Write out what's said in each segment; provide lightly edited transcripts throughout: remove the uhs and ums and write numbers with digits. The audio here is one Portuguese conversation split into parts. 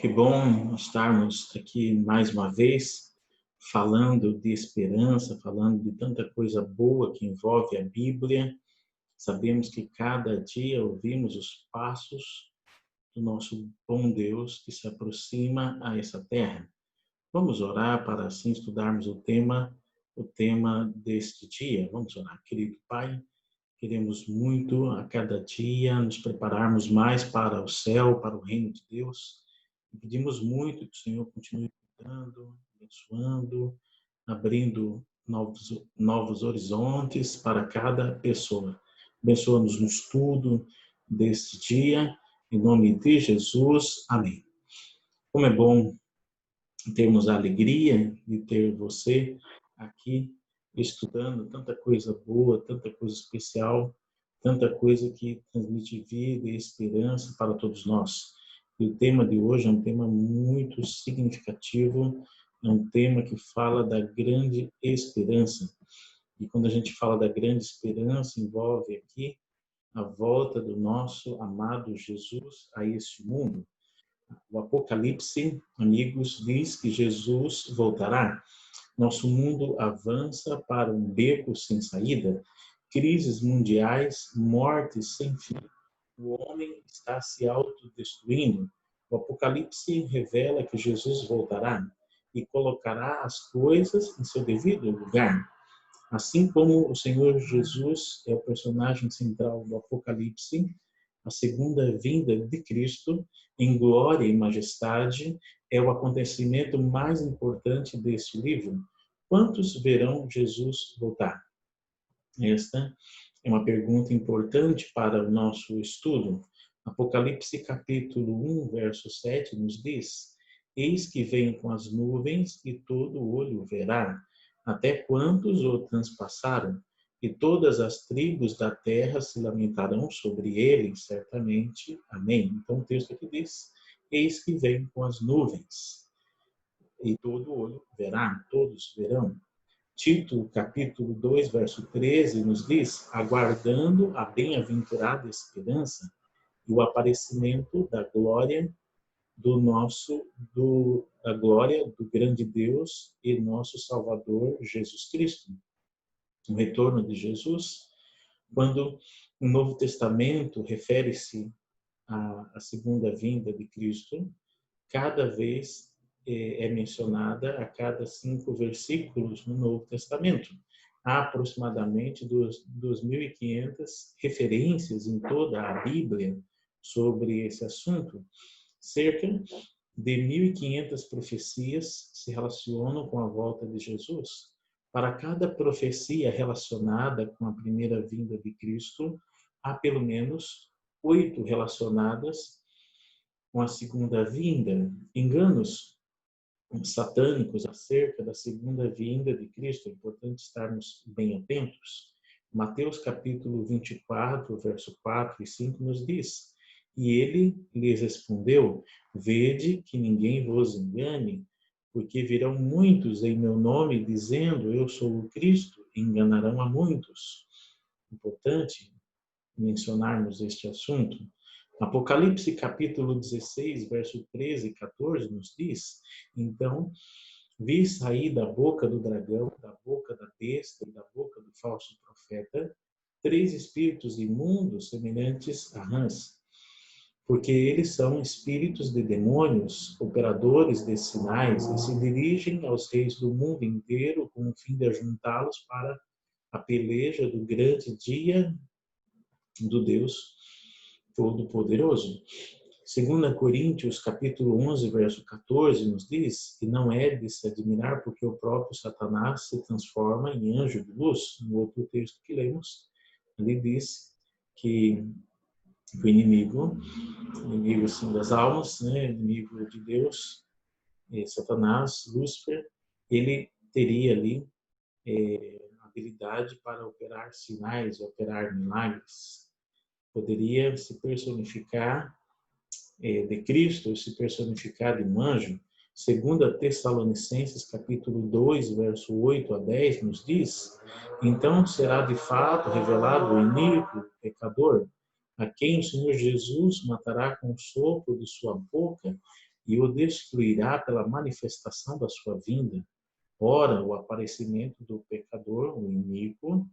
Que bom estarmos aqui mais uma vez, falando de esperança, falando de tanta coisa boa que envolve a Bíblia. Sabemos que cada dia ouvimos os passos do nosso bom Deus que se aproxima a essa terra. Vamos orar para assim estudarmos o tema deste dia. Vamos orar, querido Pai. Queremos muito a cada dia nos prepararmos mais para o céu, para o reino de Deus. E pedimos muito que o Senhor continue cuidando, abençoando, abrindo novos horizontes para cada pessoa. Abençoa-nos no estudo deste dia, em nome de Jesus. Amém. Como é bom termos a alegria de ter você aqui estudando tanta coisa boa, tanta coisa especial, tanta coisa que transmite vida e esperança para todos nós. E o tema de hoje é um tema muito significativo, é um tema que fala da grande esperança. E quando a gente fala da grande esperança, envolve aqui a volta do nosso amado Jesus a este mundo. O Apocalipse, amigos, diz que Jesus voltará. Nosso mundo avança para um beco sem saída, crises mundiais, mortes sem fim. O homem está se autodestruindo. O Apocalipse revela que Jesus voltará e colocará as coisas em seu devido lugar. Assim como o Senhor Jesus é o personagem central do Apocalipse, a segunda vinda de Cristo, em glória e majestade, é o acontecimento mais importante deste livro. Quantos verão Jesus voltar? Esta é uma pergunta importante para o nosso estudo. Apocalipse capítulo 1, verso 7 nos diz: Eis que vem com as nuvens e todo olho verá, até quantos o transpassaram, e todas as tribos da terra se lamentarão sobre ele, certamente. Amém. Então o texto aqui diz: Eis que vem com as nuvens, e todo olho verá, todos verão. Tito, capítulo 2, verso 13, nos diz: aguardando a bem-aventurada esperança e o aparecimento da glória da glória do grande Deus e nosso Salvador Jesus Cristo. O retorno de Jesus, quando o Novo Testamento refere-se à segunda vinda de Cristo, cada vez é mencionada a cada 5 versículos no Novo Testamento. Há aproximadamente 2.500 referências em toda a Bíblia sobre esse assunto. Cerca de 1.500 profecias se relacionam com a volta de Jesus. Para cada profecia relacionada com a primeira vinda de Cristo, há pelo menos 8 relacionadas com a segunda vinda. Enganos satânicos acerca da segunda vinda de Cristo. É importante estarmos bem atentos. Mateus capítulo 24, verso 4 e 5 nos diz: E ele lhes respondeu: Vede que ninguém vos engane, porque virão muitos em meu nome dizendo: Eu sou o Cristo, e enganarão a muitos. Importante mencionarmos este assunto. Apocalipse capítulo 16, verso 13 e 14 nos diz: Então vi sair da boca do dragão, da boca da besta e da boca do falso profeta, 3 espíritos imundos semelhantes a rãs, porque eles são espíritos de demônios, operadores de sinais, e se dirigem aos reis do mundo inteiro com o fim de ajuntá-los para a peleja do grande dia do Deus Todo-Poderoso. 2 Coríntios, capítulo 11, verso 14, nos diz que não é de se admirar porque o próprio Satanás se transforma em anjo de luz. No outro texto que lemos, ele diz que o inimigo assim, das almas, né, inimigo de Deus, Satanás, Lúcifer, ele teria ali habilidade para operar sinais, operar milagres. Poderia se personificar de Cristo, se personificar de um anjo. 2 Tessalonicenses, capítulo 2, verso 8 a 10, nos diz: Então será de fato revelado o iníquo, o pecador, a quem o Senhor Jesus matará com o sopro de sua boca, e o destruirá pela manifestação da sua vinda. Ora, o aparecimento do pecador, o iníquo,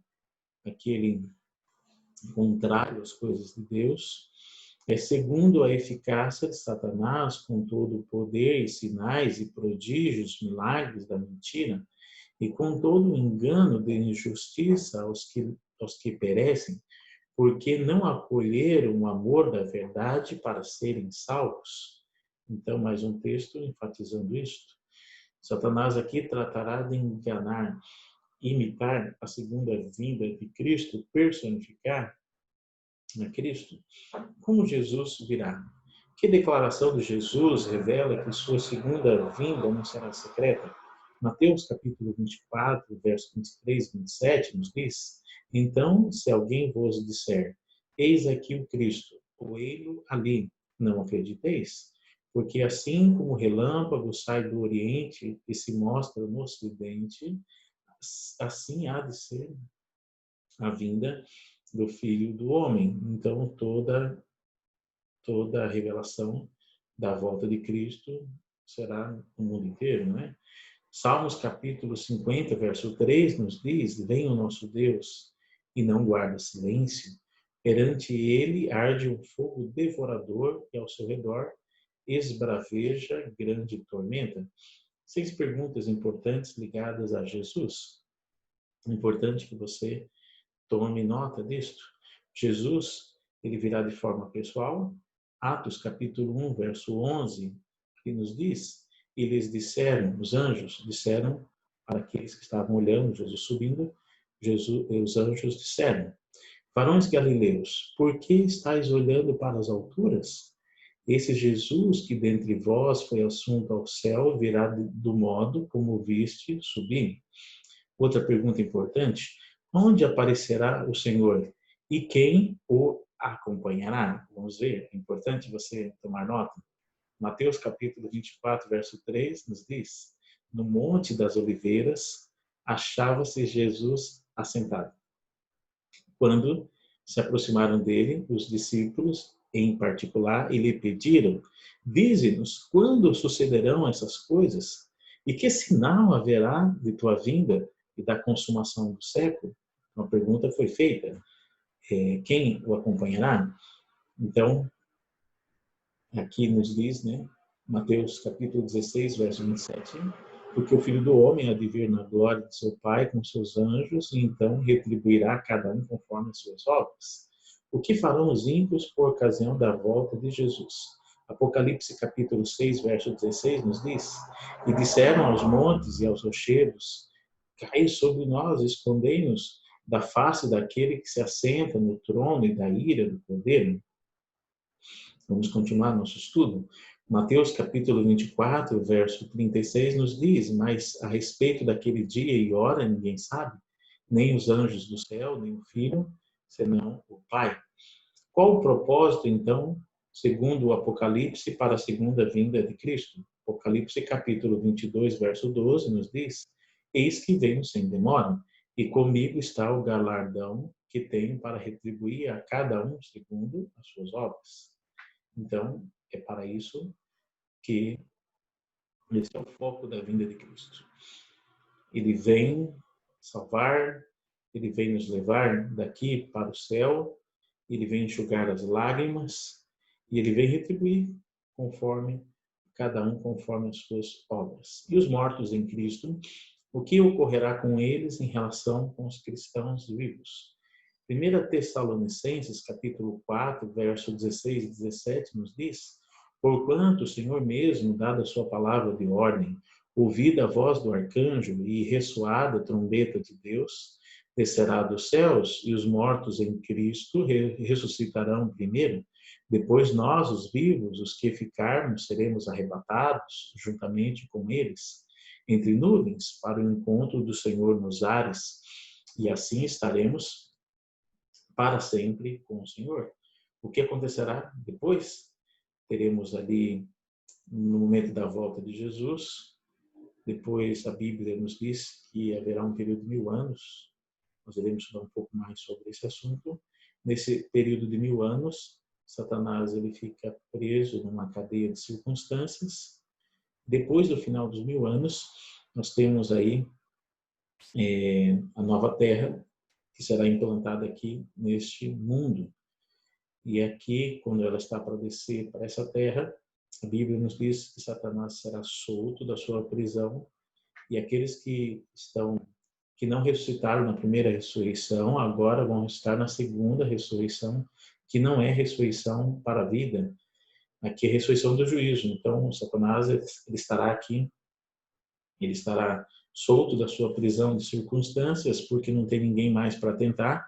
aquele contrário às coisas de Deus, é segundo a eficácia de Satanás, com todo o poder e sinais e prodígios, milagres da mentira, e com todo o engano de injustiça aos que perecem, porque não acolheram o amor da verdade para serem salvos. Então, mais um texto enfatizando isto. Satanás aqui tratará de enganar, imitar a segunda vinda de Cristo, personificar a Cristo, como Jesus virá. Que declaração de Jesus revela que sua segunda vinda não será secreta? Mateus capítulo 24, verso 23 e 27 nos diz: Então, se alguém vos disser, eis aqui o Cristo, ou ele ali, não acrediteis, porque assim como o relâmpago sai do Oriente e se mostra no Ocidente, assim há de ser a vinda do Filho do Homem. Então, toda a revelação da volta de Cristo será no mundo inteiro, não é? Salmos capítulo 50, verso 3 nos diz: Vem o nosso Deus e não guarda silêncio. Perante ele arde um fogo devorador e ao seu redor esbraveja grande tormenta. 6 perguntas importantes ligadas a Jesus. É importante que você tome nota disto. Jesus, ele virá de forma pessoal. Atos capítulo 1, verso 11, que nos diz, e eles disseram, os anjos disseram para aqueles que estavam olhando Jesus subindo, os anjos disseram, varões galileus, por que estáis olhando para as alturas? Esse Jesus que dentre vós foi assunto ao céu virá do modo como viste subir. Outra pergunta importante, onde aparecerá o Senhor e quem o acompanhará? Vamos ver, é importante você tomar nota. Mateus capítulo 24, verso 3 nos diz, no Monte das Oliveiras achava-se Jesus assentado. Quando se aproximaram dele, os discípulos, em particular, e lhe pediram, dize-nos quando sucederão essas coisas e que sinal haverá de tua vinda e da consumação do século? Uma pergunta foi feita. Quem o acompanhará? Então, aqui nos diz, né, Mateus capítulo 16, verso 27, porque o Filho do Homem há de vir na glória de seu Pai com seus anjos, e então retribuirá a cada um conforme as suas obras. O que farão os ímpios por ocasião da volta de Jesus? Apocalipse capítulo 6, verso 16 nos diz, e disseram aos montes e aos rochedos, cai sobre nós, escondei-nos da face daquele que se assenta no trono e da ira do poder. Vamos continuar nosso estudo. Mateus capítulo 24, verso 36 nos diz, mas a respeito daquele dia e hora ninguém sabe, nem os anjos do céu, nem o Filho, senão o Pai. Qual o propósito, então, segundo o Apocalipse, para a segunda vinda de Cristo? Apocalipse capítulo 22, verso 12 nos diz, eis que venho sem demora, e comigo está o galardão que tenho para retribuir a cada um segundo as suas obras. Então, é para isso que esse é o foco da vinda de Cristo. Ele vem salvar, ele vem nos levar daqui para o céu, ele vem enxugar as lágrimas e ele vem retribuir conforme cada um conforme as suas obras. E os mortos em Cristo, o que ocorrerá com eles em relação com os cristãos vivos? 1 Tessalonicenses, capítulo 4, verso 16 e 17, nos diz, porquanto o Senhor mesmo, dada a sua palavra de ordem, ouvida a voz do arcanjo e ressoada a trombeta de Deus, descerá dos céus e os mortos em Cristo ressuscitarão primeiro. Depois nós, os vivos, os que ficarmos, seremos arrebatados juntamente com eles, entre nuvens, para o encontro do Senhor nos ares, e assim estaremos para sempre com o Senhor. O que acontecerá depois? Teremos ali, no momento da volta de Jesus, depois a Bíblia nos diz que haverá um período de 1000 anos, nós iremos estudar um pouco mais sobre esse assunto. Nesse período de 1000 anos, Satanás ele fica preso numa cadeia de circunstâncias. Depois do final dos 1000 anos, nós temos aí a nova terra, que será implantada aqui neste mundo. E aqui, quando ela está para descer para essa terra, a Bíblia nos diz que Satanás será solto da sua prisão, e aqueles que não ressuscitaram na primeira ressurreição, agora vão estar na segunda ressurreição, que não é ressurreição para a vida, aqui é ressurreição do juízo. Então, Satanás ele estará aqui, ele estará solto da sua prisão de circunstâncias, porque não tem ninguém mais para tentar,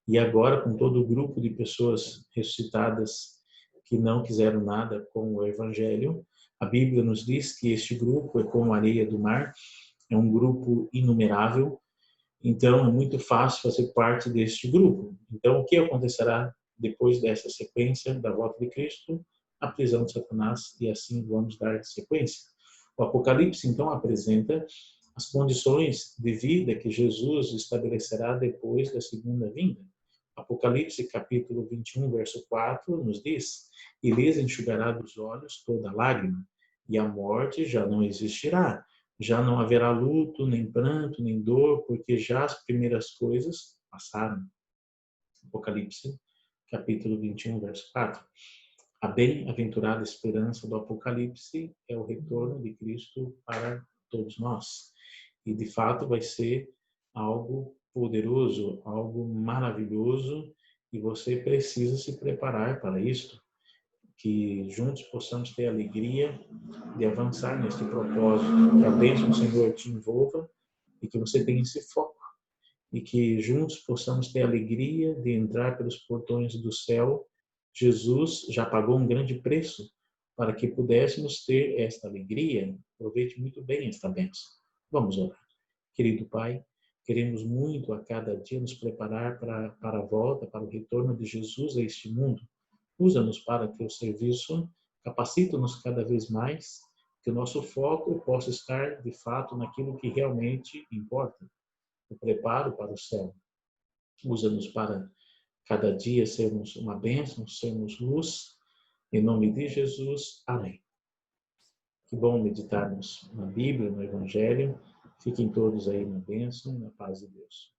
e agora com todo o grupo de pessoas ressuscitadas que não quiseram nada com o Evangelho, a Bíblia nos diz que este grupo é como a areia do mar, é um grupo inumerável, então é muito fácil fazer parte deste grupo. Então o que acontecerá depois dessa sequência da volta de Cristo? A prisão de Satanás, e assim vamos dar sequência. O Apocalipse então apresenta as condições de vida que Jesus estabelecerá depois da segunda vinda. Apocalipse capítulo 21, verso 4 nos diz: "E lhes enxugará dos olhos toda lágrima, e a morte já não existirá. Já não haverá luto, nem pranto, nem dor, porque já as primeiras coisas passaram." Apocalipse, capítulo 21, verso 4. A bem-aventurada esperança do Apocalipse é o retorno de Cristo para todos nós. E, de fato, vai ser algo poderoso, algo maravilhoso, e você precisa se preparar para isto. Que juntos possamos ter a alegria de avançar neste propósito. Que a bênção do Senhor te envolva e que você tenha esse foco. E que juntos possamos ter a alegria de entrar pelos portões do céu. Jesus já pagou um grande preço para que pudéssemos ter esta alegria. Aproveite muito bem esta bênção. Vamos orar. Querido Pai, queremos muito a cada dia nos preparar para a volta, para o retorno de Jesus a este mundo. Usa-nos para teu serviço, capacita-nos cada vez mais, que o nosso foco possa estar, de fato, naquilo que realmente importa, o preparo para o céu. Usa-nos para cada dia sermos uma bênção, sermos luz. Em nome de Jesus, amém. Que bom meditarmos na Bíblia, no Evangelho. Fiquem todos aí na bênção, na paz de Deus.